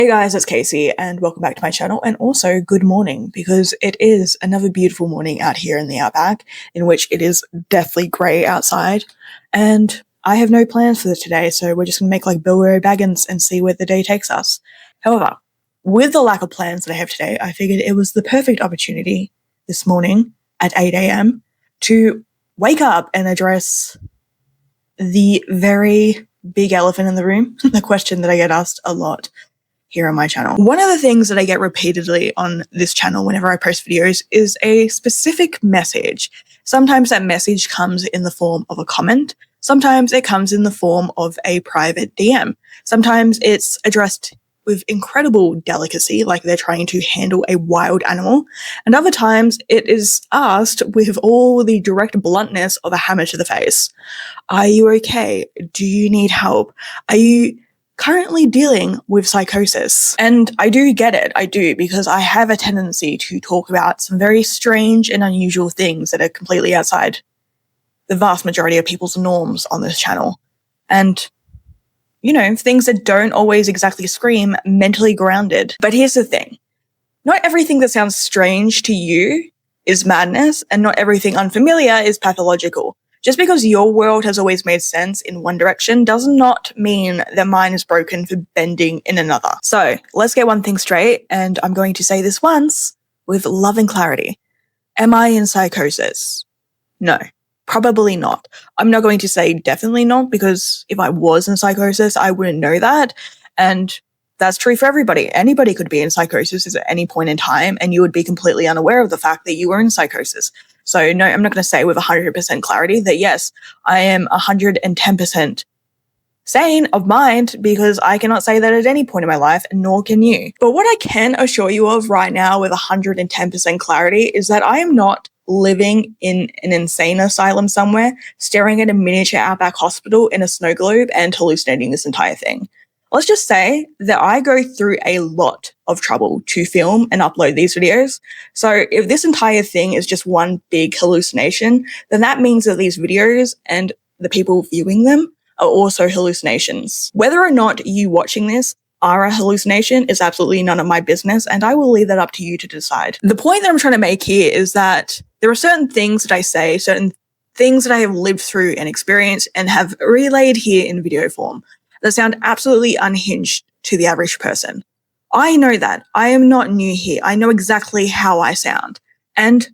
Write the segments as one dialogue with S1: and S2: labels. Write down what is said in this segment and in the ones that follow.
S1: Hey guys, it's Casey and welcome back to my channel, and also good morning because it is another beautiful morning out here in the outback in which it is deathly grey outside, and I have no plans for today, so we're just going to make like Bilbo Baggins and see where the day takes us. However, with the lack of plans that I have today, I figured it was the perfect opportunity this morning at 8 a.m. to wake up and address the very big elephant in the room, the question that I get asked a lot here on my channel. One of the things that I get repeatedly on this channel whenever I post videos is a specific message. Sometimes that message comes in the form of a comment. Sometimes it comes in the form of a private DM. Sometimes it's addressed with incredible delicacy, like they're trying to handle a wild animal. And other times it is asked with all the direct bluntness of a hammer to the face. Are you okay? Do you need help? Are you currently dealing with psychosis? And I do get it, I do, because I have a tendency to talk about some very strange and unusual things that are completely outside the vast majority of people's norms on this channel. And, you know, things that don't always exactly scream mentally grounded. But here's the thing. Not everything that sounds strange to you is madness, and not everything unfamiliar is pathological. Just because your world has always made sense in one direction does not mean that mine is broken for bending in another. So let's get one thing straight, and I'm going to say this once with love and clarity. Am I in psychosis? No, probably not. I'm not going to say definitely not, because if I was in psychosis, I wouldn't know that. And that's true for everybody. Anybody could be in psychosis at any point in time, and you would be completely unaware of the fact that you were in psychosis. So no, I'm not going to say with 100% clarity that yes, I am 110% sane of mind, because I cannot say that at any point in my life, nor can you. But what I can assure you of right now with 110% clarity is that I am not living in an insane asylum somewhere, staring at a miniature outback hospital in a snow globe and hallucinating this entire thing. Let's just say that I go through a lot of trouble to film and upload these videos. So if this entire thing is just one big hallucination, then that means that these videos and the people viewing them are also hallucinations. Whether or not you watching this are a hallucination is absolutely none of my business, and I will leave that up to you to decide. The point that I'm trying to make here is that there are certain things that I say, certain things that I have lived through and experienced and have relayed here in video form that sound absolutely unhinged to the average person. I know that. I am not new here. I know exactly how I sound. And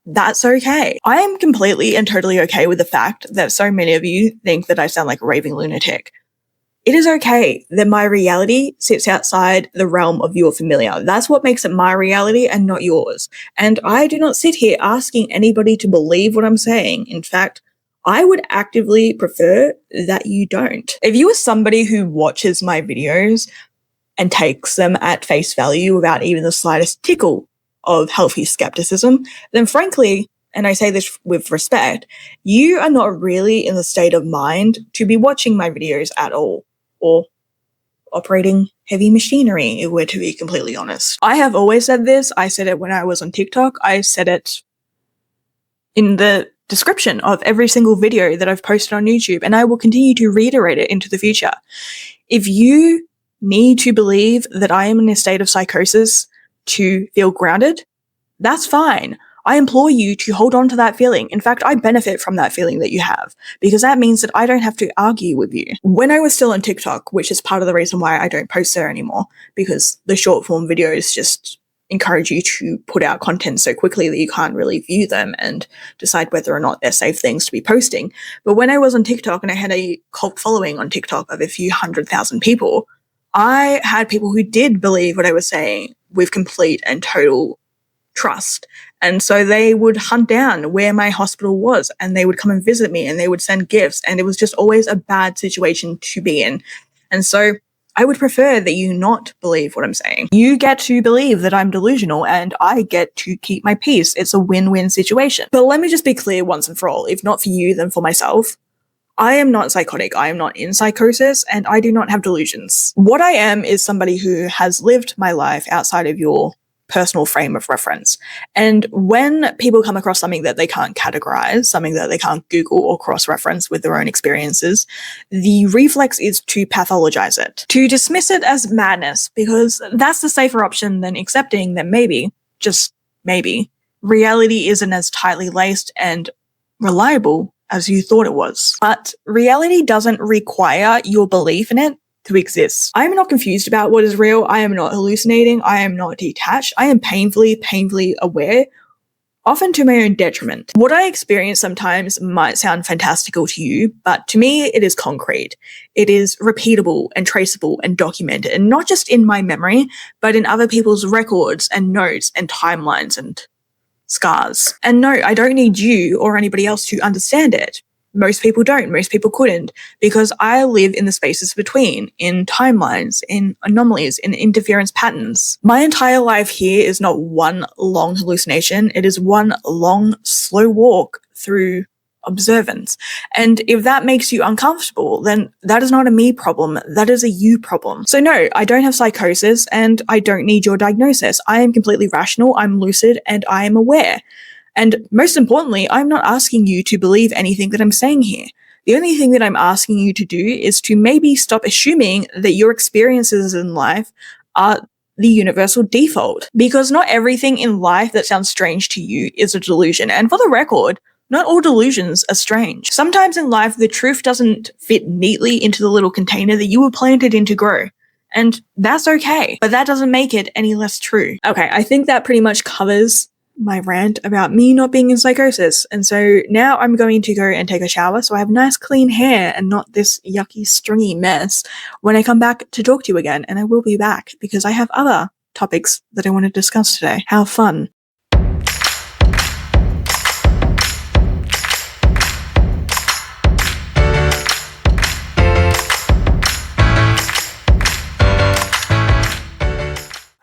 S1: that's okay. I am completely and totally okay with the fact that so many of you think that I sound like a raving lunatic. It is okay that my reality sits outside the realm of your familiar. That's what makes it my reality and not yours. And I do not sit here asking anybody to believe what I'm saying. In fact, I would actively prefer that you don't. If you are somebody who watches my videos and takes them at face value without even the slightest tickle of healthy skepticism, then frankly, and I say this with respect, you are not really in the state of mind to be watching my videos at all, or operating heavy machinery, if we're to be completely honest. I have always said this. I said it when I was on TikTok. I said it in the description of every single video that I've posted on YouTube, and I will continue to reiterate it into the future. If you need to believe that I am in a state of psychosis to feel grounded, that's fine. I implore you to hold on to that feeling. In fact, I benefit from that feeling that you have, because that means that I don't have to argue with you. When I was still on TikTok, which is part of the reason why I don't post there anymore, because the short form videos just encourage you to put out content so quickly that you can't really view them and decide whether or not they're safe things to be posting. But when I was on TikTok and I had a cult following on TikTok of a few 100,000 people, I had people who did believe what I was saying with complete and total trust. And so they would hunt down where my hospital was, and they would come and visit me, and they would send gifts, and it was just always a bad situation to be in. And so I would prefer that you not believe what I'm saying. You get to believe that I'm delusional, and I get to keep my peace. It's a win-win situation. But let me just be clear once and for all, if not for you, then for myself. I am not psychotic. I am not in psychosis, and I do not have delusions. What I am is somebody who has lived my life outside of your personal frame of reference. And when people come across something that they can't categorize, something that they can't Google or cross-reference with their own experiences, the reflex is to pathologize it, to dismiss it as madness, because that's the safer option than accepting that maybe, just maybe, reality isn't as tightly laced and reliable as you thought it was. But reality doesn't require your belief in it to exist. I am not confused about what is real. I am not hallucinating. I am not detached. I am painfully aware, often to my own detriment. What I experience sometimes might sound fantastical to you, but to me, it is concrete. It is repeatable and traceable and documented, and not just in my memory, but in other people's records and notes and timelines and scars. And no, I don't need you or anybody else to understand it. Most people don't. Most people couldn't, because I live in the spaces between, in timelines, in anomalies, in interference patterns. My entire life here is not one long hallucination. It is one long, slow walk through observance. And if that makes you uncomfortable, then that is not a me problem. That is a you problem. So no, I don't have psychosis and I don't need your diagnosis. I am completely rational, I'm lucid, and I am aware. And most importantly, I'm not asking you to believe anything that I'm saying here. The only thing that I'm asking you to do is to maybe stop assuming that your experiences in life are the universal default. Because not everything in life that sounds strange to you is a delusion. And for the record, not all delusions are strange. Sometimes in life, the truth doesn't fit neatly into the little container that you were planted in to grow. And that's okay. But that doesn't make it any less true. Okay, I think that pretty much covers my rant about me not being in psychosis. And so now I'm going to go and take a shower so I have nice clean hair and not this yucky stringy mess when I come back to talk to you again. And I will be back because I have other topics that I want to discuss today. How fun.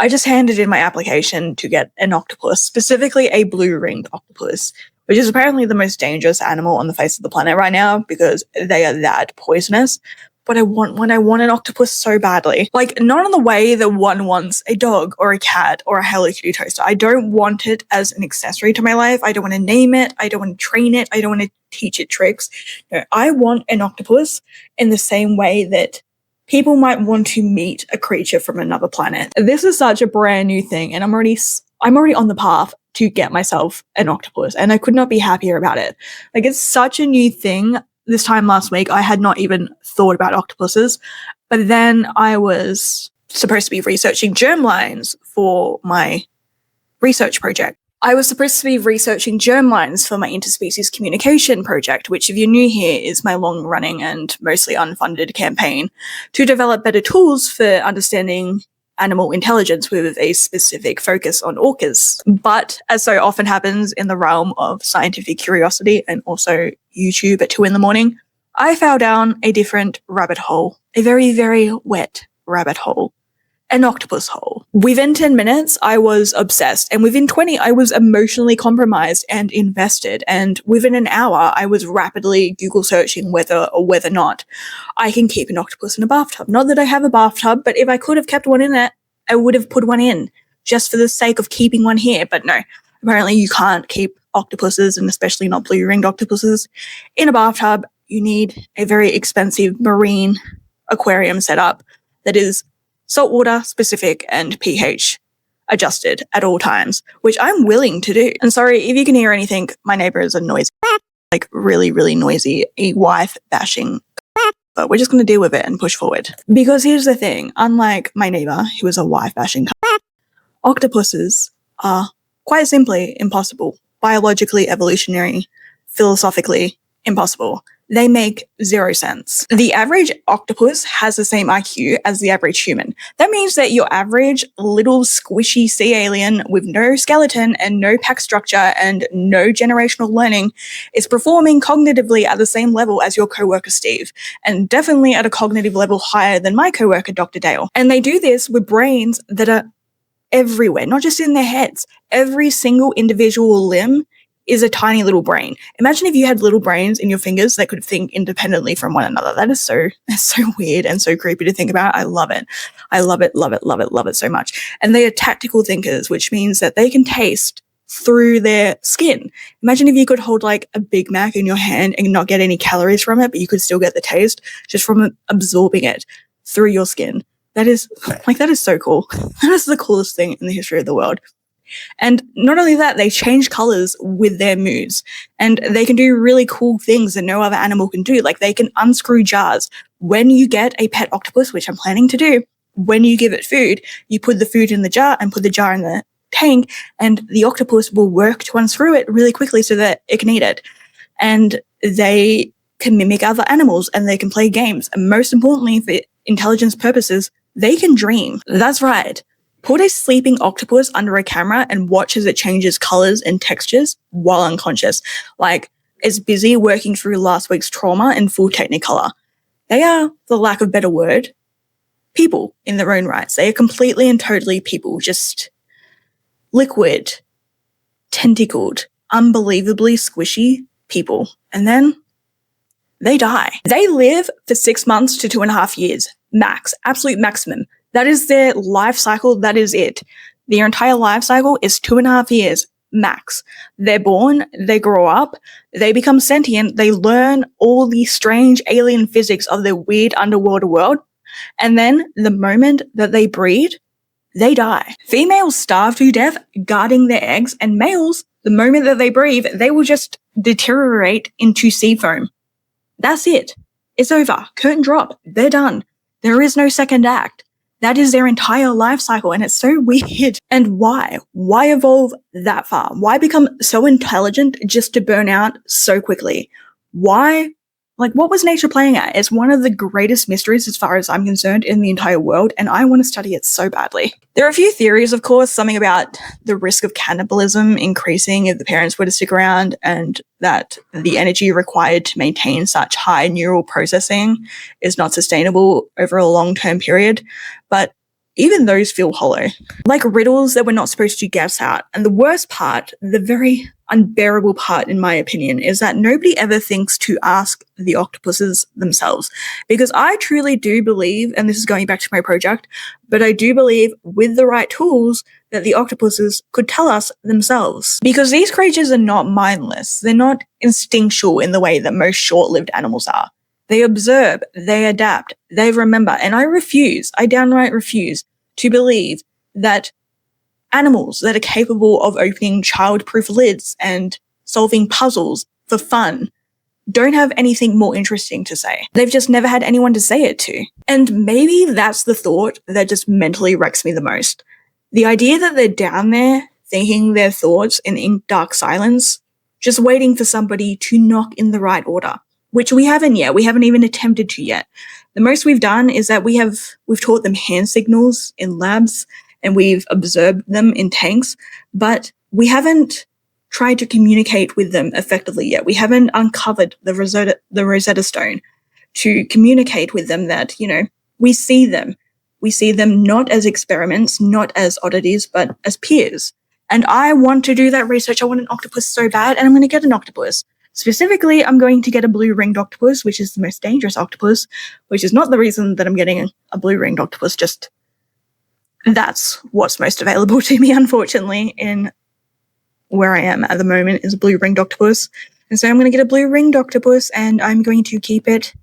S1: I just handed in my application to get an octopus, specifically a blue-ringed octopus, which is apparently the most dangerous animal on the face of the planet right now because they are that poisonous. But I want an octopus so badly. Like, not in the way that one wants a dog or a cat or a Hello Kitty toaster. I don't want it as an accessory to my life. I don't want to name it. I don't want to train it. I don't want to teach it tricks. No, I want an octopus in the same way that people might want to meet a creature from another planet. This is such a brand new thing, and I'm already on the path to get myself an octopus, and I could not be happier about it. Like, it's such a new thing. This time last week, I had not even thought about octopuses, but then I was supposed to be researching germlines for my research project. I was supposed to be researching germlines for my interspecies communication project, which, if you're new here, is my long-running and mostly unfunded campaign to develop better tools for understanding animal intelligence with a specific focus on orcas. But, as so often happens in the realm of scientific curiosity and also YouTube at 2 a.m, I fell down a different rabbit hole, a very, very wet rabbit hole. An octopus hole. Within 10 minutes, I was obsessed, and within 20, I was emotionally compromised and invested, and within an hour, I was rapidly Google searching whether or whether not I can keep an octopus in a bathtub. Not that I have a bathtub, but if I could have kept one in it, I would have put one in, just for the sake of keeping one here. But no, apparently you can't keep octopuses, and especially not blue-ringed octopuses, in a bathtub. You need a very expensive marine aquarium setup that is saltwater specific and pH adjusted at all times, which I'm willing to do. And sorry, if you can hear anything, my neighbor is a noisy, like really, really noisy, a wife bashing, but we're just going to deal with it and push forward. Because here's the thing, unlike my neighbor, who is a wife bashing, octopuses are quite simply impossible. Biologically, evolutionary, philosophically impossible. They make zero sense. The average octopus has the same IQ as the average human. That means that your average little squishy sea alien with no skeleton and no pack structure and no generational learning is performing cognitively at the same level as your coworker Steve, and definitely at a cognitive level higher than my coworker Dr. Dale. And they do this with brains that are everywhere, not just in their heads. Every single individual limb is a tiny little brain. Imagine if you had little brains in your fingers that could think independently from one another. That's so weird and so creepy to think about. I love it. I love it, love it, love it, love it so much. And they are tactical thinkers, which means that they can taste through their skin. Imagine if you could hold like a Big Mac in your hand and not get any calories from it, but you could still get the taste just from absorbing it through your skin. That is so cool. That is the coolest thing in the history of the world. And not only that, they change colors with their moods, and they can do really cool things that no other animal can do. Like they can unscrew jars. When you get a pet octopus, which I'm planning to do, when you give it food, you put the food in the jar and put the jar in the tank, and the octopus will work to unscrew it really quickly so that it can eat it. And they can mimic other animals, and they can play games. And most importantly, for intelligence purposes, they can dream. That's right. Put a sleeping octopus under a camera and watch as it changes colors and textures while unconscious. Like, it's busy working through last week's trauma in full technicolor. They are, for lack of a better word, people in their own rights. They are completely and totally people, just liquid, tentacled, unbelievably squishy people. And then they die. They live for 6 months to 2.5 years, max, absolute maximum. That is their life cycle. That is it. Their entire life cycle is 2.5 years, max. They're born, they grow up, they become sentient, they learn all the strange alien physics of their weird underwater world, and then the moment that they breed, they die. Females starve to death guarding their eggs, and males, the moment that they breathe, they will just deteriorate into sea foam. That's it. It's over. Curtain drop. They're done. There is no second act. That is their entire life cycle, and it's so weird. And why? Why evolve that far? Why become so intelligent just to burn out so quickly? Why? Like, what was nature playing at? It's one of the greatest mysteries as far as I'm concerned in the entire world, and I want to study it so badly. There are a few theories, of course, something about the risk of cannibalism increasing if the parents were to stick around, and that the energy required to maintain such high neural processing is not sustainable over a long-term period. But even those feel hollow, like riddles that we're not supposed to guess at. And the worst part, the very unbearable part, in my opinion, is that nobody ever thinks to ask the octopuses themselves. Because I truly do believe, and this is going back to my project, but I do believe with the right tools that the octopuses could tell us themselves. Because these creatures are not mindless. They're not instinctual in the way that most short-lived animals are. They observe, they adapt, they remember. And I downright refuse to believe that animals that are capable of opening child-proof lids and solving puzzles for fun don't have anything more interesting to say. They've just never had anyone to say it to. And maybe that's the thought that just mentally wrecks me the most. The idea that they're down there thinking their thoughts in dark silence, just waiting for somebody to knock in the right order, which we haven't yet. We haven't even attempted to yet. The most we've done is that we've taught them hand signals in labs, and we've observed them in tanks, but we haven't tried to communicate with them effectively yet. We haven't uncovered the Rosetta Stone to communicate with them that, we see them. We see them not as experiments, not as oddities, but as peers. And I want to do that research. I want an octopus so bad, and I'm going to get an octopus. Specifically, I'm going to get a blue-ringed octopus, which is the most dangerous octopus, which is not the reason that I'm getting a blue-ringed octopus, just that's what's most available to me, unfortunately, in where I am at the moment is a blue-ringed octopus. And so I'm going to get a blue-ringed octopus, and I'm going to keep it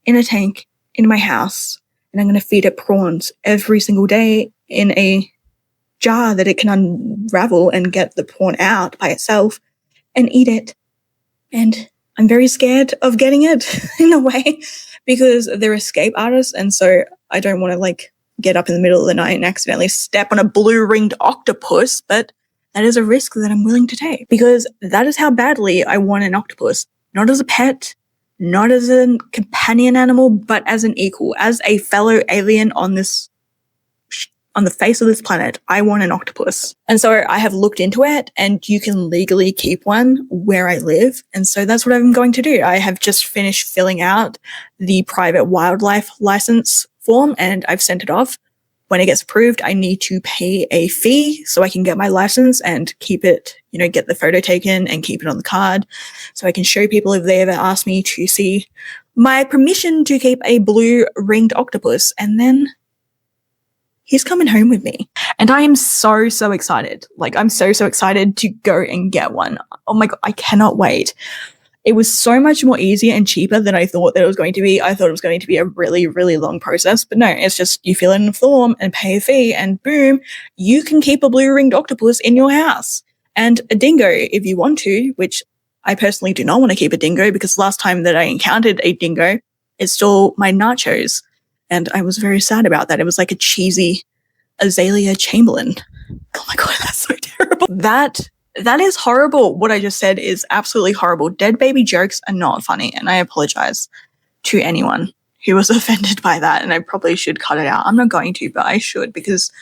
S1: in a tank in my house, and I'm going to feed it prawns every single day in a jar that it can unravel and get the prawn out by itself and eat it. And I'm very scared of getting it in a way because they're escape artists, and so I don't want to get up in the middle of the night and accidentally step on a blue-ringed octopus, but that is a risk that I'm willing to take because that is how badly I want an octopus. Not as a pet, not as a companion animal, but as an equal, as a fellow alien on the face of this planet. I want an octopus. And so I have looked into it, and you can legally keep one where I live. And so that's what I'm going to do. I have just finished filling out the private wildlife license form, and I've sent it off when it gets approved, I need to pay a fee so I can get my license and keep it, get the photo taken and keep it on the card so I can show people if they ever ask me to see my permission to keep a blue ringed octopus. And then he's coming home with me. And I am so, so excited. Like, I'm so, so excited to go and get one. Oh my God, I cannot wait. It was so much more easier and cheaper than I thought that it was going to be. I thought it was going to be a really, really long process, but no, it's just you fill in a form and pay a fee and boom, you can keep a blue ringed octopus in your house. And a dingo if you want to, which I personally do not want to keep a dingo because last time that I encountered a dingo, it stole my nachos. And I was very sad about that. It was like a cheesy Azalea Chamberlain. Oh my God, that's so terrible. That is horrible. What I just said is absolutely horrible. Dead baby jokes are not funny, and I apologize to anyone who was offended by that, and I probably should cut it out. I'm not going to, but I should because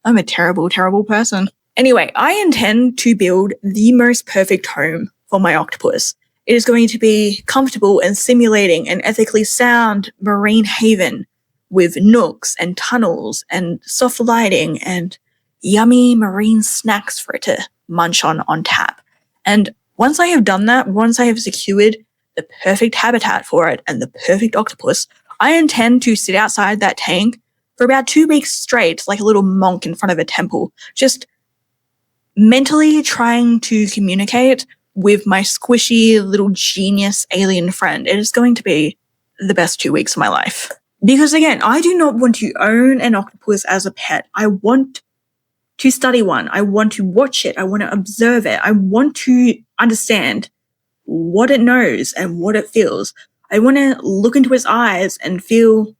S1: I'm a terrible, terrible person. Anyway, I intend to build the most perfect home for my octopus. It is going to be comfortable and simulating an ethically sound marine haven with nooks and tunnels and soft lighting and yummy marine snacks for it to munch on tap. And once I have done that, once I have secured the perfect habitat for it and the perfect octopus, I intend to sit outside that tank for about 2 weeks straight, like a little monk in front of a temple, just mentally trying to communicate with my squishy little genius alien friend. It is going to be the best 2 weeks of my life. Because again, I do not want to own an octopus as a pet. I want to study one. I want to watch it. I want to observe it. I want to understand what it knows and what it feels. I want to look into its eyes and feel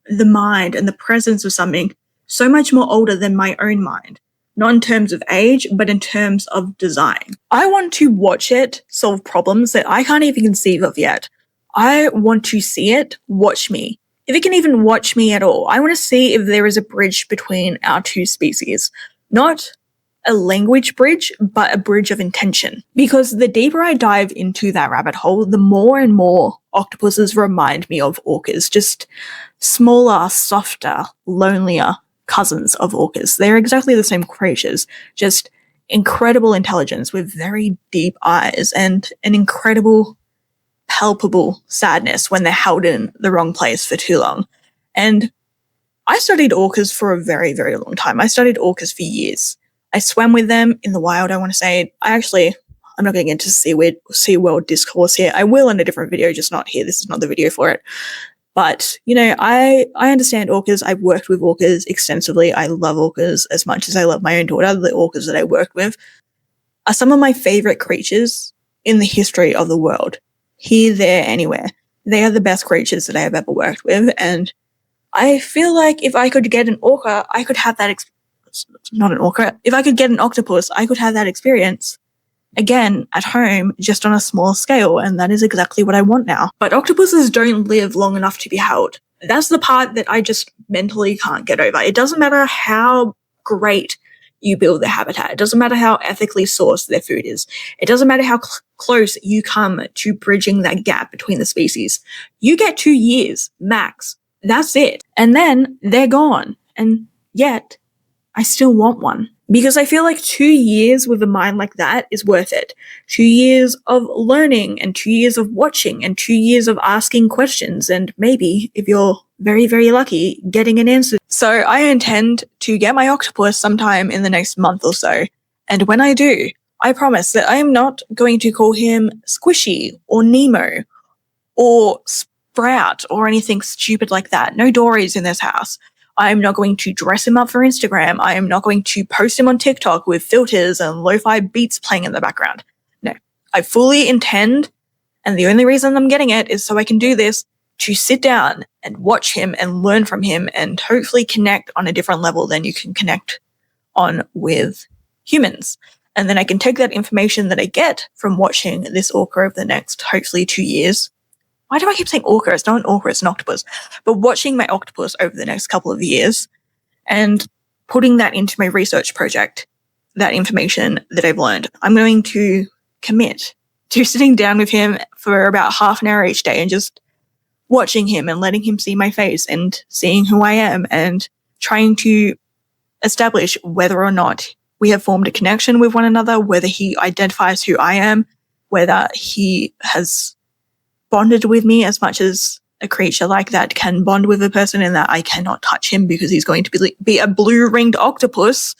S1: the mind and the presence of something so much more older than my own mind. Not in terms of age, but in terms of design. I want to watch it solve problems that I can't even conceive of yet. I want to see it watch me. If it can even watch me at all, I want to see if there is a bridge between our two species. Not a language bridge, but a bridge of intention. Because the deeper I dive into that rabbit hole, the more and more octopuses remind me of orcas. Just smaller, softer, lonelier cousins of orcas. They're exactly the same creatures, just incredible intelligence with very deep eyes and an incredible, palpable sadness when they're held in the wrong place for too long. And I studied orcas for a very, very long time. I studied orcas for years. I swam with them in the wild, I want to say. I'm not going to get into SeaWorld discourse here. I will in a different video, just not here. This is not the video for it. But, I understand orcas. I've worked with orcas extensively. I love orcas as much as I love my own daughter. The orcas that I worked with are some of my favorite creatures in the history of the world. Here, there, anywhere. They are the best creatures that I have ever worked with, and I feel like if I could get an orca, I could have that not an orca. If I could get an octopus, I could have that experience again at home, just on a small scale, and that is exactly what I want now. But octopuses don't live long enough to be held. That's the part that I just mentally can't get over. It doesn't matter how great you build the habitat. It doesn't matter how ethically sourced their food is. It doesn't matter how close you come to bridging that gap between the species. You get 2 years, max. That's it. And then they're gone. And yet, I still want one. Because I feel like 2 years with a mind like that is worth it. 2 years of learning and 2 years of watching and 2 years of asking questions and maybe, if you're very, very lucky, getting an answer. So I intend to get my octopus sometime in the next month or so. And when I do, I promise that I am not going to call him Squishy or Nemo or Sprout or anything stupid like that. No Dories in this house. I am not going to dress him up for Instagram. I am not going to post him on TikTok with filters and lo-fi beats playing in the background. No, I fully intend, and the only reason I'm getting it is so I can do this, to sit down and watch him and learn from him and hopefully connect on a different level than you can connect on with humans. And then I can take that information that I get from watching this orca over the next, hopefully, 2 years. Why do I keep saying orca? It's not an orca, it's an octopus. But watching my octopus over the next couple of years and putting that into my research project, that information that I've learned, I'm going to commit to sitting down with him for about half an hour each day and just watching him and letting him see my face and seeing who I am and trying to establish whether or not we have formed a connection with one another, whether he identifies who I am, whether he has bonded with me as much as a creature like that can bond with a person, and that I cannot touch him because he's going to be a blue-ringed octopus,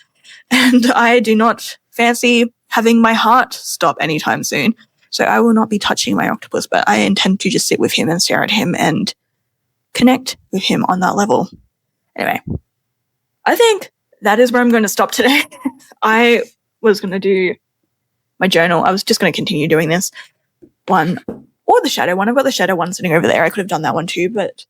S1: and I do not fancy having my heart stop anytime soon. So I will not be touching my octopus, but I intend to just sit with him and stare at him and connect with him on that level. Anyway, I think that is where I'm going to stop today. I was going to do my journal. I was just going to continue doing this one, or the shadow one. I've got the shadow one sitting over there. I could have done that one too, but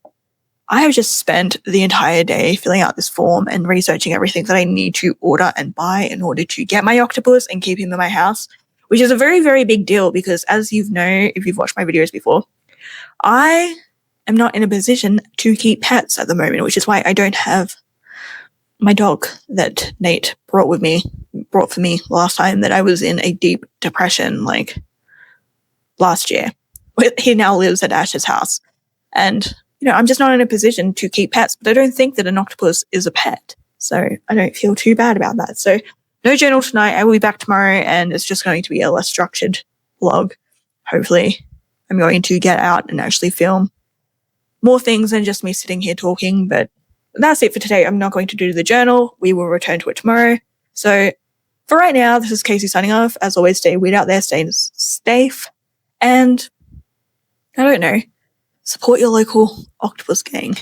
S1: I have just spent the entire day filling out this form and researching everything that I need to order and buy in order to get my octopus and keep him in my house, which is a very, very big deal because, as you know, if you've watched my videos before, I am not in a position to keep pets at the moment, which is why I don't have my dog that Nate brought for me last time that I was in a deep depression, like last year. He now lives at Ash's house. And, I'm just not in a position to keep pets, but I don't think that an octopus is a pet. So I don't feel too bad about that. So no journal tonight. I will be back tomorrow, and it's just going to be a less structured vlog. Hopefully I'm going to get out and actually film more things than just me sitting here talking. But that's it for today. I'm not going to do the journal. We will return to it tomorrow. So for right now, this is Casey signing off. As always, stay weird out there, stay safe, and I don't know, support your local octopus gang.